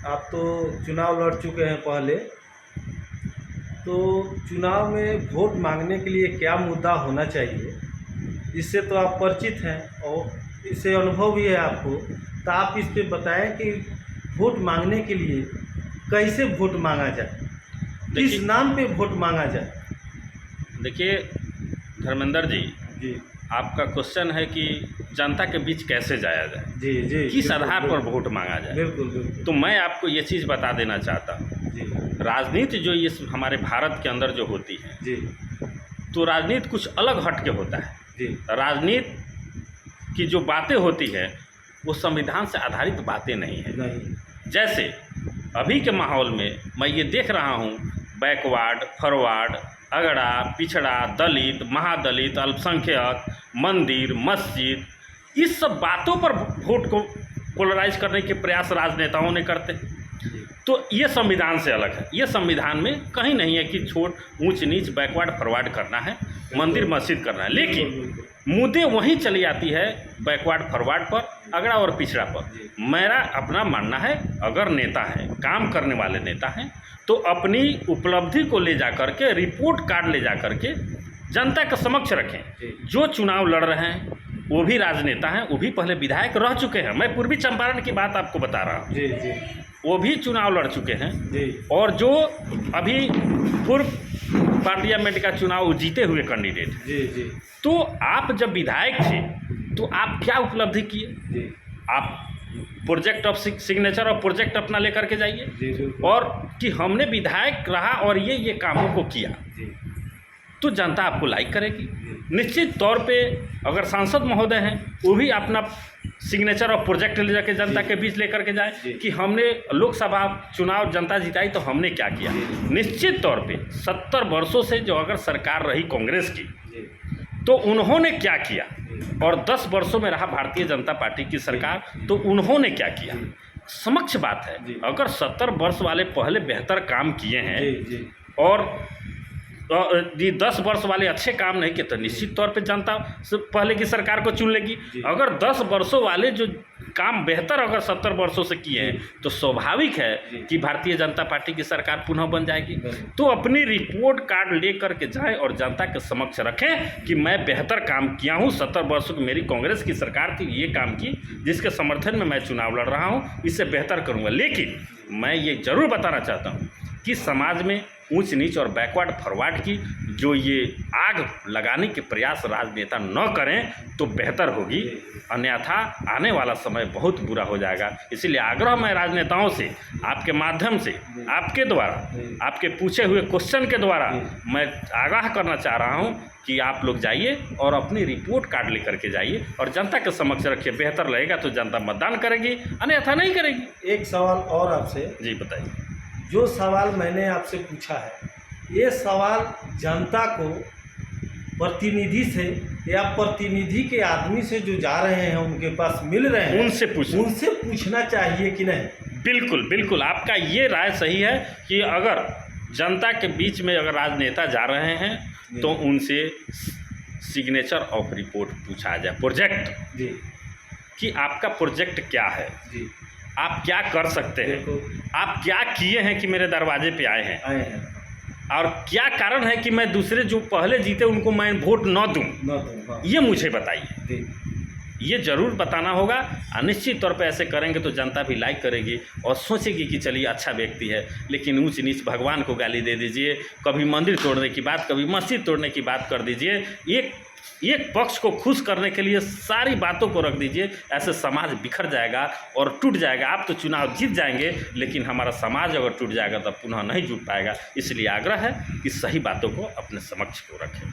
आप तो चुनाव लड़ चुके हैं पहले, तो चुनाव में वोट मांगने के लिए क्या मुद्दा होना चाहिए, इससे तो आप परिचित हैं और इससे अनुभव भी है आपको, तो आप इस पे बताएं कि वोट मांगने के लिए कैसे वोट मांगा जाए, किस नाम पे वोट मांगा जाए। देखिए धर्मेंद्र जी, जी आपका क्वेश्चन है कि जनता के बीच कैसे जाया जाए, जी जी, किस आधार पर वोट मांगा जाए। बिल्कुल बिल्कुल। तो मैं आपको ये चीज़ बता देना चाहता हूँ, जी राजनीति जो ये हमारे भारत के अंदर जो होती है, जी तो राजनीति कुछ अलग हट के होता है। जी राजनीति की जो बातें होती है वो संविधान से आधारित बातें नहीं है। नहीं। जैसे अभी के माहौल में मैं ये देख रहा हूँ, बैकवर्ड, फॉरवर्ड, अगड़ा, पिछड़ा, दलित, महादलित, अल्पसंख्यक, मंदिर, मस्जिद, इस सब बातों पर वोट को पोलराइज करने के प्रयास राजनेताओं ने करते हैं। तो ये संविधान से अलग है। ये संविधान में कहीं नहीं है कि छोट, ऊंच नीच, बैकवर्ड, फॉरवर्ड करना है, मंदिर मस्जिद करना है। लेकिन मुद्दे वहीं चली आती है बैकवर्ड, फॉरवर्ड पर, अगड़ा और पिछड़ा पर। मेरा अपना मानना है, अगर नेता है, काम करने वाले नेता हैं, तो अपनी उपलब्धि को ले जा करके, रिपोर्ट कार्ड ले जा करके जनता के समक्ष रखें। जो चुनाव लड़ रहे हैं वो भी राजनेता हैं, वो भी पहले विधायक रह चुके हैं। मैं पूर्वी चंपारण की बात आपको बता रहा हूँ। जी जी, वो भी चुनाव लड़ चुके हैं जी। और जो अभी पूर्व पार्लियामेंट का चुनाव जीते हुए कैंडिडेट। जी जी। तो आप जब विधायक थे तो आप क्या उपलब्धि किए? जी। आप प्रोजेक्ट ऑफ सिग्नेचर और प्रोजेक्ट अपना लेकर के जाइए, जी और कि हमने विधायक रहा और ये कामों को किया, जी। तो जनता आपको लाइक करेगी। निश्चित तौर पे अगर सांसद महोदय हैं वो भी अपना सिग्नेचर और प्रोजेक्ट ले जाके जनता के बीच लेकर के जाए कि हमने लोकसभा चुनाव जनता जिताई तो हमने क्या किया। निश्चित तौर पे 70 वर्षों से जो अगर सरकार रही कांग्रेस की, तो उन्होंने क्या किया, और 10 वर्षों में रहा भारतीय जनता पार्टी की सरकार, तो उन्होंने क्या किया। समक्ष बात है, अगर 70 वर्ष वाले पहले बेहतर काम किए हैं और 10 वर्ष वाले अच्छे काम नहीं किए, तो निश्चित तौर पे जनता पहले की सरकार को चुन लेगी। अगर 10 वर्षों वाले जो काम बेहतर अगर 70 वर्षों से किए हैं, तो स्वाभाविक है कि भारतीय जनता पार्टी की सरकार पुनः बन जाएगी। तो अपनी रिपोर्ट कार्ड ले करके जाएं और जनता के समक्ष रखें कि मैं बेहतर काम किया हूँ, 70 वर्षों की मेरी कांग्रेस की सरकार थी, ये काम की, जिसके समर्थन में मैं चुनाव लड़ रहा हूँ, इससे बेहतर करूँगा। लेकिन मैं ये जरूर बताना चाहता हूँ कि समाज में ऊंच नीच और बैकवर्ड फॉरवर्ड की जो ये आग लगाने के प्रयास राजनेता न करें तो बेहतर होगी, अन्यथा आने वाला समय बहुत बुरा हो जाएगा। इसीलिए आग्रह मैं राजनेताओं से आपके माध्यम से, आपके द्वारा, आपके पूछे हुए क्वेश्चन के द्वारा मैं आगाह करना चाह रहा हूँ कि आप लोग जाइए और अपनी रिपोर्ट कार्ड लेकर के जाइए और जनता के समक्ष रखिए। बेहतर रहेगा तो जनता मतदान करेगी, अन्यथा नहीं करेगी। एक सवाल और आपसे। जी बताइए। जो सवाल मैंने आपसे पूछा है, ये सवाल जनता को प्रतिनिधि से या प्रतिनिधि के आदमी से जो जा रहे हैं उनके पास मिल रहे हैं, उनसे पूछना चाहिए कि नहीं? बिल्कुल बिल्कुल, आपका ये राय सही है कि अगर जनता के बीच में अगर राजनेता जा रहे हैं तो उनसे सिग्नेचर ऑफ रिपोर्ट पूछा जाए, प्रोजेक्ट जी, कि आपका प्रोजेक्ट क्या है जी, आप क्या कर सकते हैं, आप क्या किए हैं कि मेरे दरवाजे पे आए हैं, और क्या कारण है कि मैं दूसरे जो पहले जीते उनको मैं वोट न दूं। हाँ। ये मुझे बताइए, ये ज़रूर बताना होगा। निश्चित तौर पे ऐसे करेंगे तो जनता भी लाइक करेगी और सोचेगी कि चलिए अच्छा व्यक्ति है। लेकिन ऊंच नीच भगवान को गाली दे दीजिए, कभी मंदिर तोड़ने की बात, कभी मस्जिद तोड़ने की बात कर दीजिए, एक पक्ष को खुश करने के लिए सारी बातों को रख दीजिए, ऐसे समाज बिखर जाएगा और टूट जाएगा। आप तो चुनाव जीत जाएंगे, लेकिन हमारा समाज अगर टूट जाएगा तब पुनः नहीं जुट पाएगा। इसलिए आग्रह है कि सही बातों को अपने समक्ष को रखें।